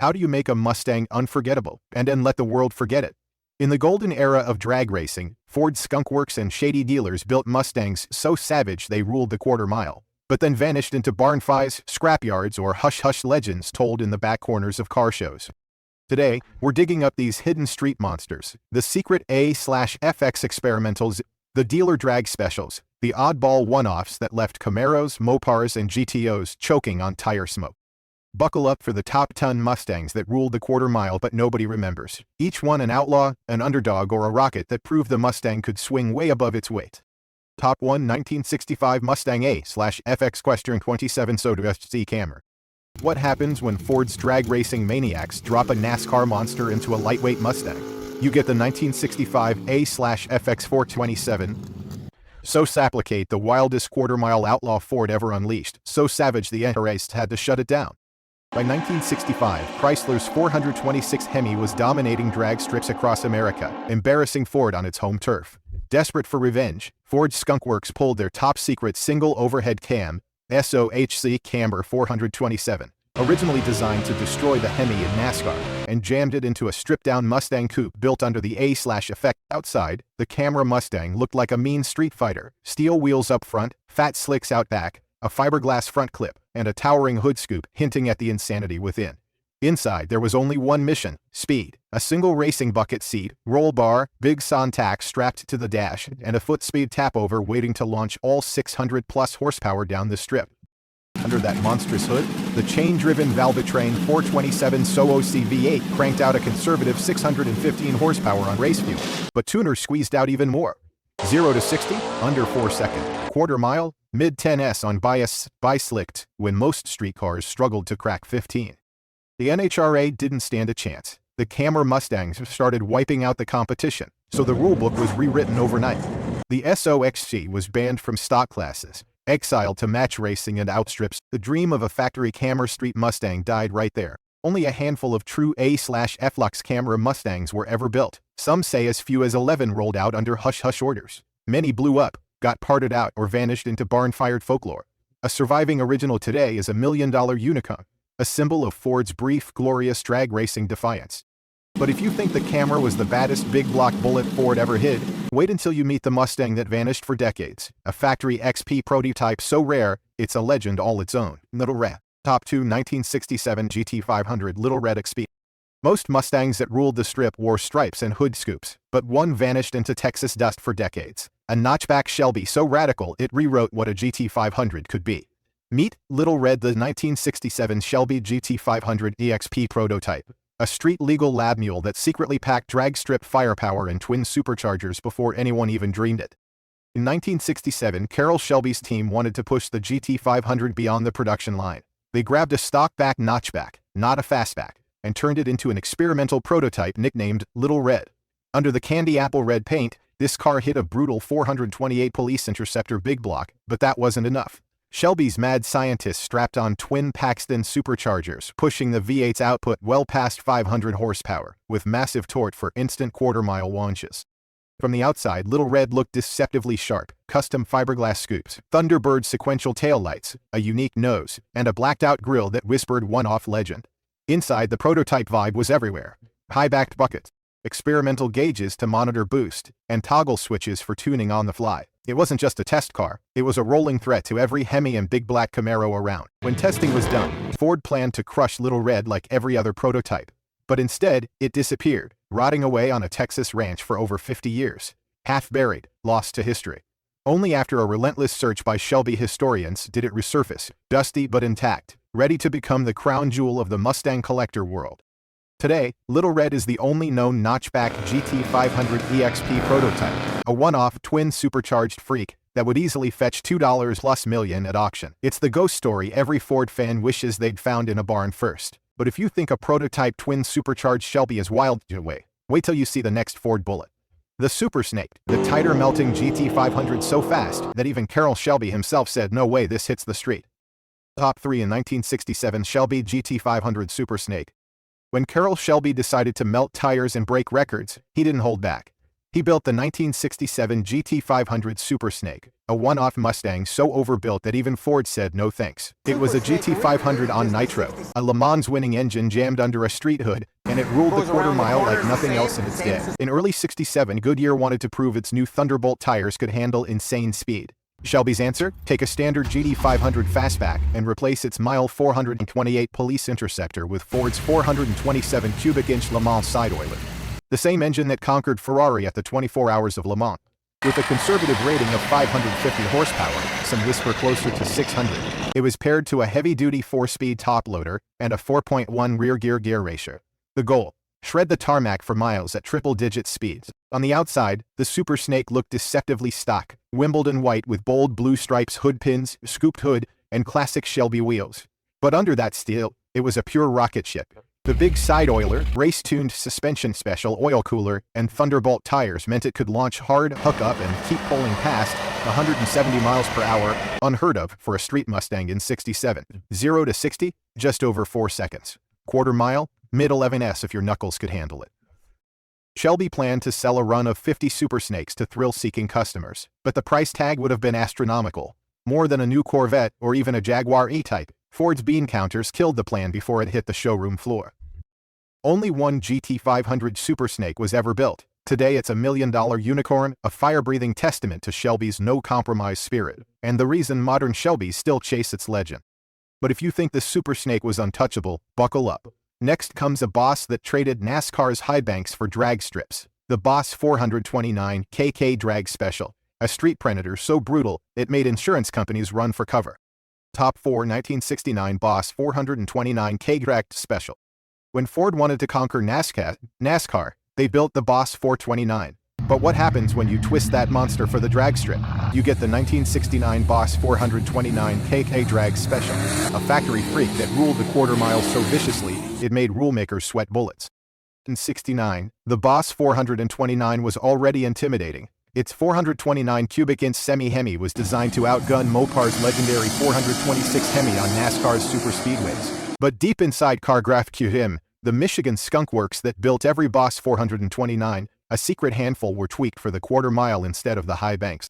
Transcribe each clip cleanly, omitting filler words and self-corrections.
How do you make a Mustang unforgettable and then let the world forget it? In the golden era of drag racing, Ford's skunkworks and shady dealers built Mustangs so savage they ruled the quarter mile, but then vanished into barn fights, scrapyards, or hush-hush legends told in the back corners of car shows. Today, we're digging up these hidden street monsters, the secret A/FX experimentals, the dealer drag specials, the oddball one-offs that left Camaros, Mopars, and GTOs choking on tire smoke. Buckle up for the top 10 Mustangs that ruled the quarter mile but nobody remembers. Each one an outlaw, an underdog, or a rocket that proved the Mustang could swing way above its weight. Top 1 1965 Mustang A/FX Question 27 SOHC Camera. What happens when Ford's drag racing maniacs drop a NASCAR monster into a lightweight Mustang? You get the 1965 A/FX 427. So supplicate the wildest quarter-mile outlaw Ford ever unleashed, so savage the enthusiasts had to shut it down. By 1965, Chrysler's 426 Hemi was dominating drag strips across America, embarrassing Ford on its home turf. Desperate for revenge, Ford's skunkworks pulled their top-secret single overhead cam, SOHC Camber 427, originally designed to destroy the Hemi in NASCAR, and jammed it into a stripped-down Mustang coupe built under the A/effect. Outside, the Camera Mustang looked like a mean street fighter, steel wheels up front, fat slicks out back, a fiberglass front clip, and a towering hood scoop hinting at the insanity within. Inside, there was only one mission: speed. A single racing bucket seat, roll bar, big Sontac strapped to the dash, and a foot-speed tap-over waiting to launch all 600-plus horsepower down the strip. Under that monstrous hood, the chain-driven Valvetrain 427 SOHC V8 cranked out a conservative 615 horsepower on race fuel, but tuners squeezed out even more. 0 to 60, under 4 seconds. Quarter mile, mid-10s on bi-slicked, when most street cars struggled to crack 15. The NHRA didn't stand a chance. The Camera Mustangs started wiping out the competition, so the rulebook was rewritten overnight. The SOHC was banned from stock classes, exiled to match racing and outstrips. The dream of a factory Camera Street Mustang died right there. Only a handful of true A/FX Camera Mustangs were ever built. Some say as few as 11 rolled out under hush-hush orders. Many blew up, got parted out, or vanished into barn-fired folklore. A surviving original today is a $1 million unicorn, a symbol of Ford's brief, glorious drag racing defiance. But if you think the Camera was the baddest big block bullet Ford ever hid, wait until you meet the Mustang that vanished for decades. A factory XP prototype so rare, it's a legend all its own. Little Red. Top 2 1967 GT500 Little Red XP. Most Mustangs that ruled the strip wore stripes and hood scoops, but one vanished into Texas dust for decades. A notchback Shelby so radical it rewrote what a GT500 could be. Meet Little Red, the 1967 Shelby GT500 EXP prototype, a street-legal lab mule that secretly packed drag strip firepower and twin superchargers before anyone even dreamed it. In 1967, Carroll Shelby's team wanted to push the GT500 beyond the production line. They grabbed a stock-back notchback, not a fastback, and turned it into an experimental prototype nicknamed Little Red. Under the candy apple red paint, this car hit a brutal 428 Police Interceptor big block, but that wasn't enough. Shelby's mad scientists strapped on twin Paxton superchargers, pushing the V8's output well past 500 horsepower, with massive torque for instant quarter-mile launches. From the outside, Little Red looked deceptively sharp: custom fiberglass scoops, Thunderbird sequential taillights, a unique nose, and a blacked-out grille that whispered one-off legend. Inside, the prototype vibe was everywhere: high-backed buckets, experimental gauges to monitor boost, and toggle switches for tuning on the fly. It wasn't just a test car, it was a rolling threat to every Hemi and big black Camaro around. When testing was done, Ford planned to crush Little Red like every other prototype. But instead, it disappeared, rotting away on a Texas ranch for over 50 years. Half buried, lost to history. Only after a relentless search by Shelby historians did it resurface, dusty but intact, ready to become the crown jewel of the Mustang collector world. Today, Little Red is the only known notchback GT500 EXP prototype, a one-off twin supercharged freak that would easily fetch $2+ million at auction. It's the ghost story every Ford fan wishes they'd found in a barn first. But if you think a prototype twin supercharged Shelby is wild, wait till you see the next Ford Bullet. The Super Snake, the tighter melting GT500 so fast that even Carroll Shelby himself said no way this hits the street. Top 3 in 1967 Shelby GT500 Super Snake. When Carroll Shelby decided to melt tires and break records, he didn't hold back. He built the 1967 GT500 Super Snake, a one-off Mustang so overbuilt that even Ford said no thanks. It was a GT500 on nitro, a Le Mans winning engine jammed under a street hood, and it ruled the quarter mile like nothing else in its day. In early '67, Goodyear wanted to prove its new Thunderbolt tires could handle insane speed. Shelby's answer? Take a standard GT500 fastback and replace its mile 428 Police Interceptor with Ford's 427 cubic inch Le Mans side oiler. The same engine that conquered Ferrari at the 24 Hours of Le Mans. With a conservative rating of 550 horsepower, some whisper closer to 600, it was paired to a heavy-duty 4-speed top loader and a 4.1 rear gear ratio. The goal? Shred the tarmac for miles at triple-digit speeds. On the outside, the Super Snake looked deceptively stock, Wimbledon white with bold blue stripes, hood pins, scooped hood, and classic Shelby wheels. But under that steel, it was a pure rocket ship. The big side oiler, race-tuned suspension special oil cooler, and Thunderbolt tires meant it could launch hard, hook up, and keep pulling past 170 miles per hour, unheard of for a street Mustang in '67. 0 to 60, just over 4 seconds. Quarter mile, mid-11s if your knuckles could handle it. Shelby planned to sell a run of 50 Super Snakes to thrill-seeking customers, but the price tag would have been astronomical. More than a new Corvette or even a Jaguar E-Type. Ford's bean counters killed the plan before it hit the showroom floor. Only one GT500 Super Snake was ever built. Today it's a $1 million unicorn, a fire-breathing testament to Shelby's no-compromise spirit, and the reason modern Shelbys still chase its legend. But if you think the Super Snake was untouchable, buckle up. Next comes a boss that traded NASCAR's high banks for drag strips. The Boss 429 KK Drag Special, a street predator so brutal it made insurance companies run for cover. Top 4 1969 Boss 429 K-Drag Special. When Ford wanted to conquer NASCAR, they built the Boss 429. But what happens when you twist that monster for the drag strip? You get the 1969 Boss 429 KK Drag Special, a factory freak that ruled the quarter mile so viciously it made rulemakers sweat bullets. In '69, the Boss 429 was already intimidating. Its 429 cubic inch semi-Hemi was designed to outgun Mopar's legendary 426 Hemi on NASCAR's super speedways. But deep inside CarGraph QM, the Michigan Skunk Works that built every Boss 429, a secret handful were tweaked for the quarter mile instead of the high banks.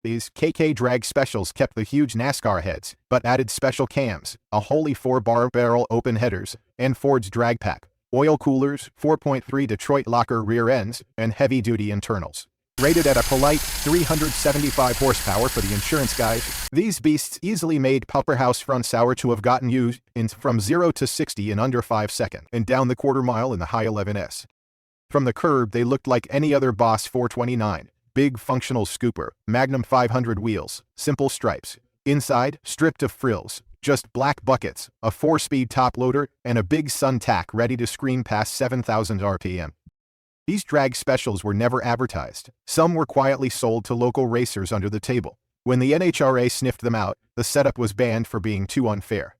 These KK Drag Specials kept the huge NASCAR heads, but added special cams, a wholly 4-bar barrel open headers, and Ford's drag pack, oil coolers, 4.3 Detroit locker rear ends, and heavy-duty internals. Rated at a polite 375 horsepower for the insurance guys, these beasts easily made Pupperhouse front sour to have gotten you from 0 to 60 in under 5 seconds, and down the quarter mile in the high 11s. From the curb, they looked like any other Boss 429. Big functional scooper, Magnum 500 wheels, simple stripes. Inside, stripped of frills, just black buckets, a 4-speed top loader, and a big sun tack ready to scream past 7,000 RPM. These drag specials were never advertised. Some were quietly sold to local racers under the table. When the NHRA sniffed them out, the setup was banned for being too unfair.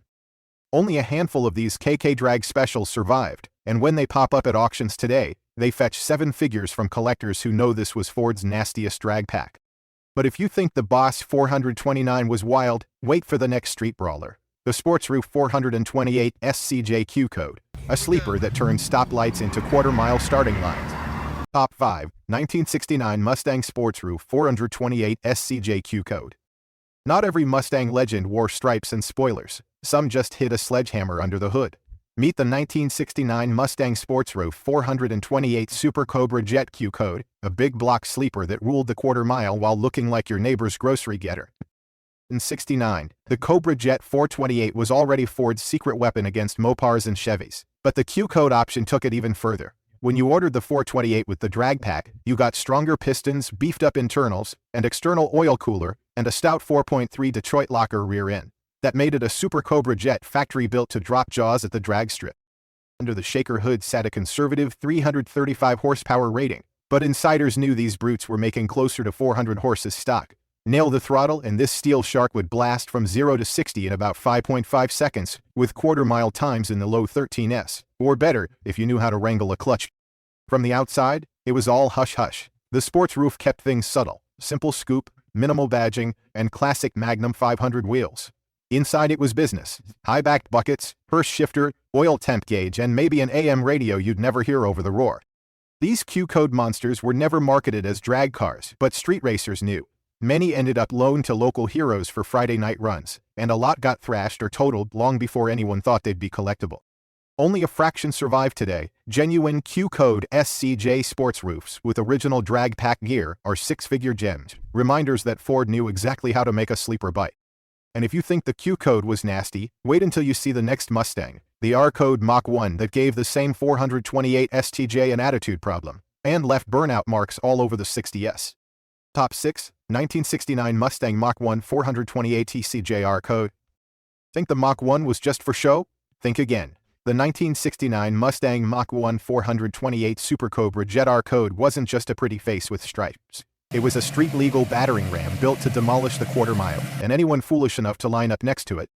Only a handful of these KK drag specials survived, and when they pop up at auctions today, they fetch 7 figures from collectors who know this was Ford's nastiest drag pack. But if you think the Boss 429 was wild, wait for the next street brawler. The SportsRoof 428 SCJQ code, a sleeper that turns stoplights into quarter-mile starting lines. Top 5, 1969 Mustang SportsRoof 428 SCJQ code. Not every Mustang legend wore stripes and spoilers. Some just hid a sledgehammer under the hood. Meet the 1969 Mustang SportsRoof 428 Super Cobra Jet Q code, a big block sleeper that ruled the quarter mile while looking like your neighbor's grocery getter. In '69, the Cobra Jet 428 was already Ford's secret weapon against Mopars and Chevys, but the Q code option took it even further. When you ordered the 428 with the drag pack, you got stronger pistons, beefed-up internals, an external oil cooler, and a stout 4.3 Detroit locker rear end. That made it a Super Cobra Jet factory-built to drop jaws at the drag strip. Under the shaker hood sat a conservative 335 horsepower rating, but insiders knew these brutes were making closer to 400 horses stock. Nail the throttle and this steel shark would blast from 0 to 60 in about 5.5 seconds, with quarter-mile times in the low 13s, or better if you knew how to wrangle a clutch. From the outside, it was all hush-hush. The SportsRoof kept things subtle, simple scoop, minimal badging, and classic Magnum 500 wheels. Inside it was business, high-backed buckets, Hurst shifter, oil temp gauge, and maybe an AM radio you'd never hear over the roar. These Q-code monsters were never marketed as drag cars, but street racers knew. Many ended up loaned to local heroes for Friday night runs, and a lot got thrashed or totaled long before anyone thought they'd be collectible. Only a fraction survive today. Genuine Q-code SCJ sports roofs with original drag pack gear are six-figure gems, reminders that Ford knew exactly how to make a sleeper bite. And if you think the Q-code was nasty, wait until you see the next Mustang, the R-code Mach 1 that gave the same 428 STJ an attitude problem, and left burnout marks all over the 60S. Top 6, 1969 Mustang Mach 1 428 TCJ R-code. Think the Mach 1 was just for show? Think again. The 1969 Mustang Mach 1 428 Super Cobra Jet R-code wasn't just a pretty face with stripes. It was a street-legal battering ram built to demolish the quarter-mile, and anyone foolish enough to line up next to it.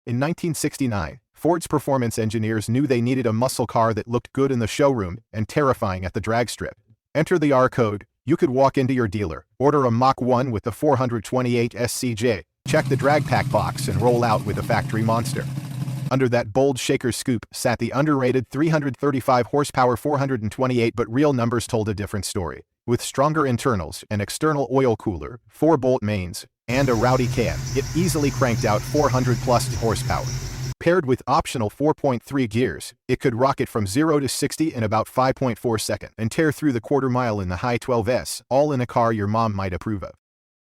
In 1969, Ford's performance engineers knew they needed a muscle car that looked good in the showroom and terrifying at the drag strip. Enter the R-code. You could walk into your dealer, order a Mach 1 with the 428 SCJ, check the drag pack box, and roll out with a factory monster. Under that bold shaker scoop sat the underrated 335 horsepower 428, but real numbers told a different story. With stronger internals, an external oil cooler, 4-bolt mains, and a rowdy cam, it easily cranked out 400-plus horsepower. Paired with optional 4.3 gears, it could rocket from 0 to 60 in about 5.4 seconds and tear through the quarter-mile in the high 12s, all in a car your mom might approve of.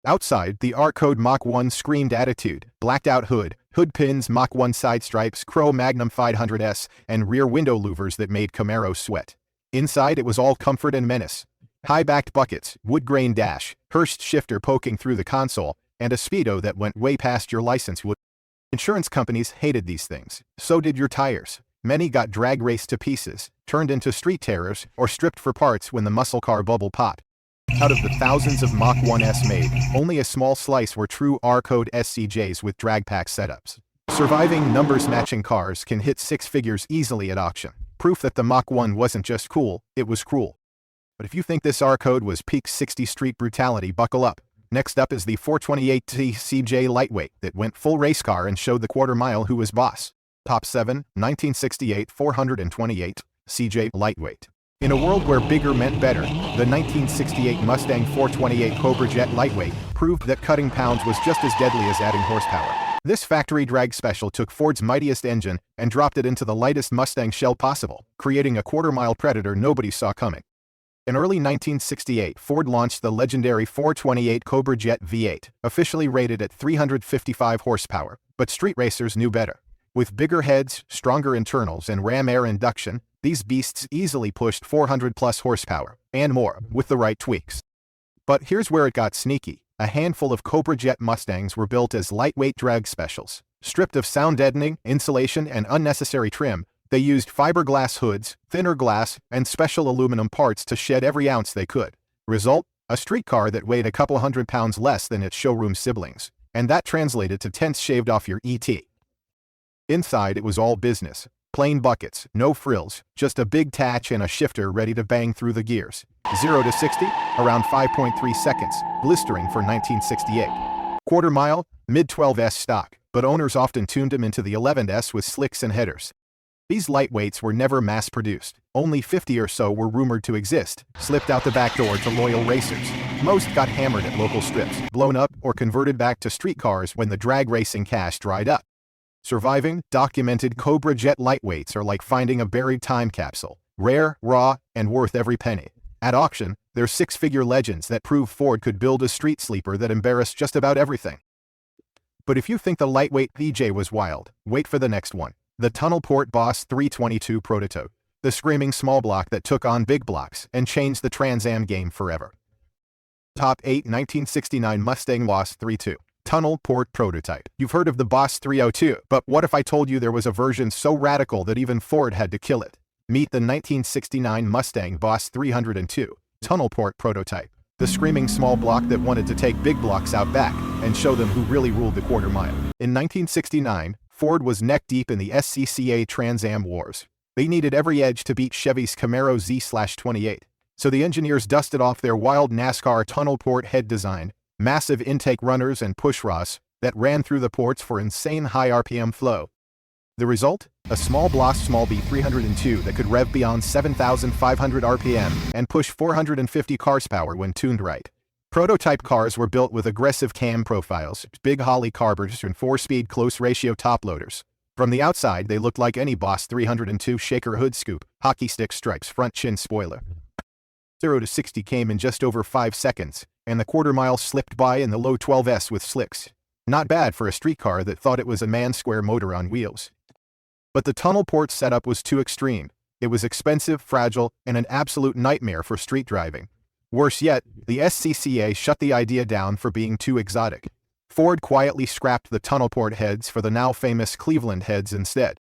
Outside, the R-code Mach 1 screamed attitude, blacked-out hood pins, Mach 1 side stripes, Cro-Magnum 500S, and rear window louvers that made Camaros sweat. Inside, it was all comfort and menace. High-backed buckets, wood-grain dash, Hurst shifter poking through the console, and a speedo that went way past your license would. Insurance companies hated these things. So did your tires. Many got drag raced to pieces, turned into street terrors, or stripped for parts when the muscle car bubble popped. Out of the thousands of Mach 1s made, only a small slice were true R-code SCJs with drag pack setups. Surviving numbers-matching cars can hit six figures easily at auction. Proof that the Mach 1 wasn't just cool, it was cruel. But if you think this R-code was peak 60 street brutality, buckle up. Next up is the 428 TCJ lightweight that went full race car and showed the quarter mile who was boss. Top 7, 1968 428 CJ lightweight. In a world where bigger meant better, the 1968 Mustang 428 Cobra Jet lightweight proved that cutting pounds was just as deadly as adding horsepower. This factory drag special took Ford's mightiest engine and dropped it into the lightest Mustang shell possible, creating a quarter-mile predator nobody saw coming. In early 1968, Ford launched the legendary 428 Cobra Jet V8, officially rated at 355 horsepower, but street racers knew better. With bigger heads, stronger internals, and ram air induction, these beasts easily pushed 400-plus horsepower, and more, with the right tweaks. But here's where it got sneaky. A handful of Cobra Jet Mustangs were built as lightweight drag specials. Stripped of sound deadening, insulation, and unnecessary trim, they used fiberglass hoods, thinner glass, and special aluminum parts to shed every ounce they could. Result? A street car that weighed a couple hundred pounds less than its showroom siblings. And that translated to tenths shaved off your ET. Inside, it was all business. Plain buckets, no frills, just a big tatch and a shifter ready to bang through the gears. 0 to 60, around 5.3 seconds, blistering for 1968. Quarter mile, mid-12s stock, but owners often tuned them into the 11s with slicks and headers. These lightweights were never mass-produced. Only 50 or so were rumored to exist, slipped out the back door to loyal racers. Most got hammered at local strips, blown up, or converted back to street cars when the drag racing cash dried up. Surviving, documented Cobra Jet lightweights are like finding a buried time capsule. Rare, raw, and worth every penny. At auction, they're six-figure legends that prove Ford could build a street sleeper that embarrassed just about everything. But if you think the lightweight PJ was wild, wait for the next one. The Tunnel Port Boss 322 prototype. The screaming small block that took on big blocks and changed the Trans Am game forever. Top 8 1969 Mustang Boss 32. Tunnel Port prototype. You've heard of the Boss 302, but what if I told you there was a version so radical that even Ford had to kill it? Meet the 1969 Mustang Boss 302. Tunnel Port prototype. The screaming small block that wanted to take big blocks out back and show them who really ruled the quarter mile. In 1969, Ford was neck-deep in the SCCA Trans Am wars. They needed every edge to beat Chevy's Camaro Z/28. So the engineers dusted off their wild NASCAR tunnel port head design, massive intake runners and pushrods that ran through the ports for insane high RPM flow. The result? A small block small B302 that could rev beyond 7,500 RPM and push 450 horsepower when tuned right. Prototype cars were built with aggressive cam profiles, big Holley carburetors and 4-speed close-ratio top loaders. From the outside, they looked like any Boss 302 shaker hood scoop, hockey stick stripes front chin spoiler. 0 to 60 came in just over 5 seconds, and the quarter-mile slipped by in the low 12s with slicks. Not bad for a street car that thought it was a man-square motor on wheels. But the tunnel port setup was too extreme. It was expensive, fragile, and an absolute nightmare for street driving. Worse yet, the SCCA shut the idea down for being too exotic. Ford quietly scrapped the tunnel port heads for the now famous Cleveland heads instead.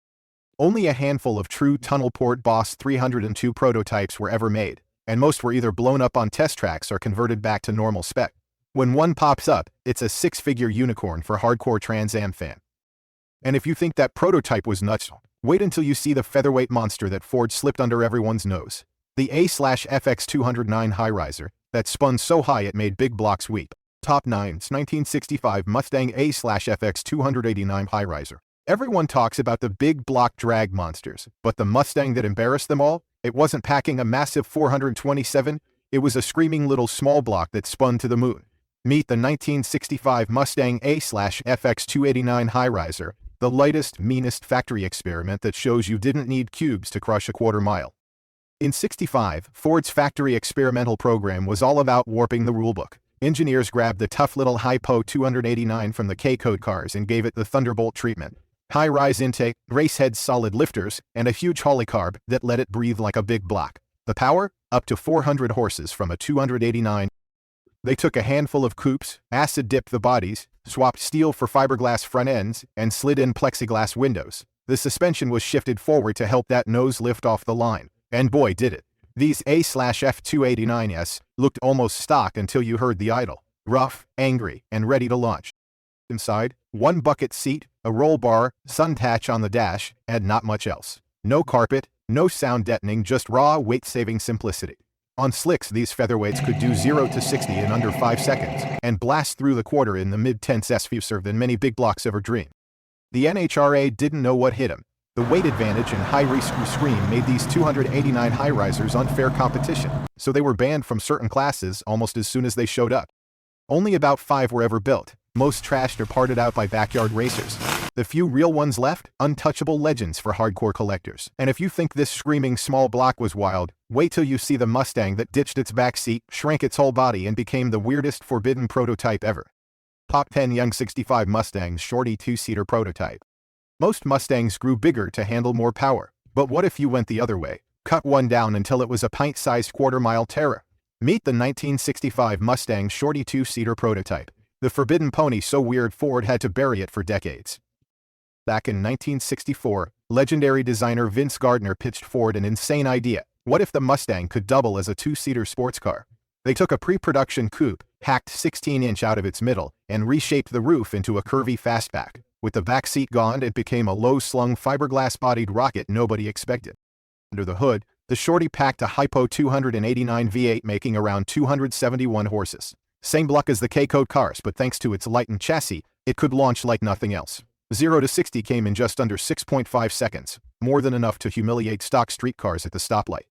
Only a handful of true tunnel port Boss 302 prototypes were ever made, and most were either blown up on test tracks or converted back to normal spec. When one pops up, it's a 6-figure unicorn for hardcore Trans Am fan. And if you think that prototype was nuts, wait until you see the featherweight monster that Ford slipped under everyone's nose. The A/FX 209 high-riser that spun so high it made big blocks weep. Top 9's 1965 Mustang A/FX 289 high-riser. Everyone talks about the big block drag monsters, but the Mustang that embarrassed them all? It wasn't packing a massive 427, it was a screaming little small block that spun to the moon. Meet the 1965 Mustang A/FX 289 high-riser, the lightest, meanest factory experiment that shows you didn't need cubes to crush a quarter mile. In '65, Ford's factory experimental program was all about warping the rulebook. Engineers grabbed the tough little Hypo 289 from the K-Code cars and gave it the Thunderbolt treatment. High-rise intake, racehead solid lifters, and a huge Holley carb that let it breathe like a big block. The power? Up to 400 horses from a 289. They took a handful of coupes, acid-dipped the bodies, swapped steel for fiberglass front ends, and slid in plexiglass windows. The suspension was shifted forward to help that nose lift off the line. And boy did it. These A/F 289s looked almost stock until you heard the idle. Rough, angry, and ready to launch. Inside, one bucket seat, a roll bar, sun hatch on the dash, and not much else. No carpet, no sound deadening, just raw, weight-saving simplicity. On slicks, these featherweights could do 0 to 60 in under 5 seconds, and blast through the quarter in the mid-10s faster than many big blocks ever dreamed. The NHRA didn't know what hit them. The weight advantage and high rescue scream made these 289 high-risers unfair competition, so they were banned from certain classes almost as soon as they showed up. Only about 5 were ever built, most trashed or parted out by backyard racers. The few real ones left, untouchable legends for hardcore collectors. And if you think this screaming small block was wild, wait till you see the Mustang that ditched its back seat, shrank its whole body, and became the weirdest forbidden prototype ever. Top 10 Young 65 Mustangs Shorty 2-seater prototype. Most Mustangs grew bigger to handle more power, but what if you went the other way? Cut one down until it was a pint-sized quarter-mile terror. Meet the 1965 Mustang Shorty 2-seater prototype. The forbidden pony so weird Ford had to bury it for decades. Back in 1964, legendary designer Vince Gardner pitched Ford an insane idea. What if the Mustang could double as a 2-seater sports car? They took a pre-production coupe, hacked 16-inch out of its middle, and reshaped the roof into a curvy fastback. With the back seat gone, it became a low-slung fiberglass-bodied rocket nobody expected. Under the hood, the Shorty packed a Hypo 289 V8 making around 271 horses. Same block as the K-Code cars, but thanks to its lightened chassis, it could launch like nothing else. 0 to 60 came in just under 6.5 seconds, more than enough to humiliate stock street cars at the stoplight.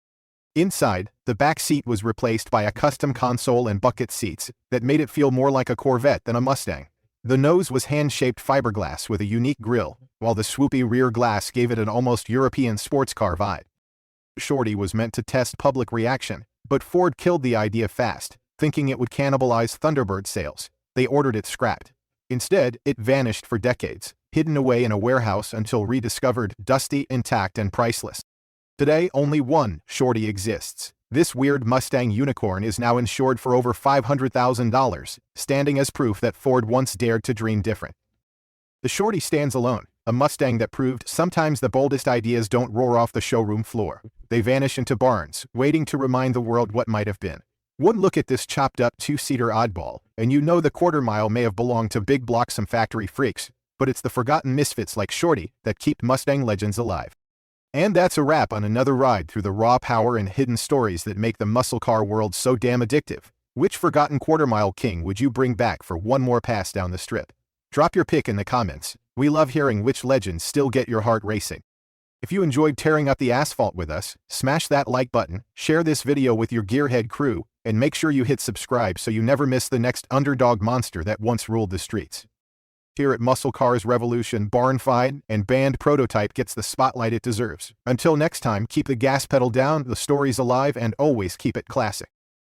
Inside, the back seat was replaced by a custom console and bucket seats that made it feel more like a Corvette than a Mustang. The nose was hand-shaped fiberglass with a unique grille, while the swoopy rear glass gave it an almost European sports car vibe. Shorty was meant to test public reaction, but Ford killed the idea fast, thinking it would cannibalize Thunderbird sales. They ordered it scrapped. Instead, it vanished for decades, hidden away in a warehouse until rediscovered, dusty, intact, and priceless. Today, only one Shorty exists. This weird Mustang unicorn is now insured for over $500,000, standing as proof that Ford once dared to dream different. The Shorty stands alone, a Mustang that proved sometimes the boldest ideas don't roar off the showroom floor. They vanish into barns, waiting to remind the world what might have been. One look at this chopped-up 2-seater oddball, and you know the quarter-mile may have belonged to big blocks and factory freaks, but it's the forgotten misfits like Shorty that keep Mustang legends alive. And that's a wrap on another ride through the raw power and hidden stories that make the muscle car world so damn addictive. Which forgotten quarter-mile king would you bring back for one more pass down the strip? Drop your pick in the comments. We love hearing which legends still get your heart racing. If you enjoyed tearing up the asphalt with us, smash that like button, share this video with your gearhead crew, and make sure you hit subscribe so you never miss the next underdog monster that once ruled the streets. Here at Muscle Cars Revolution, barn-fied and banned prototype gets the spotlight it deserves. Until next time, keep the gas pedal down, the stories alive, and always keep it classic.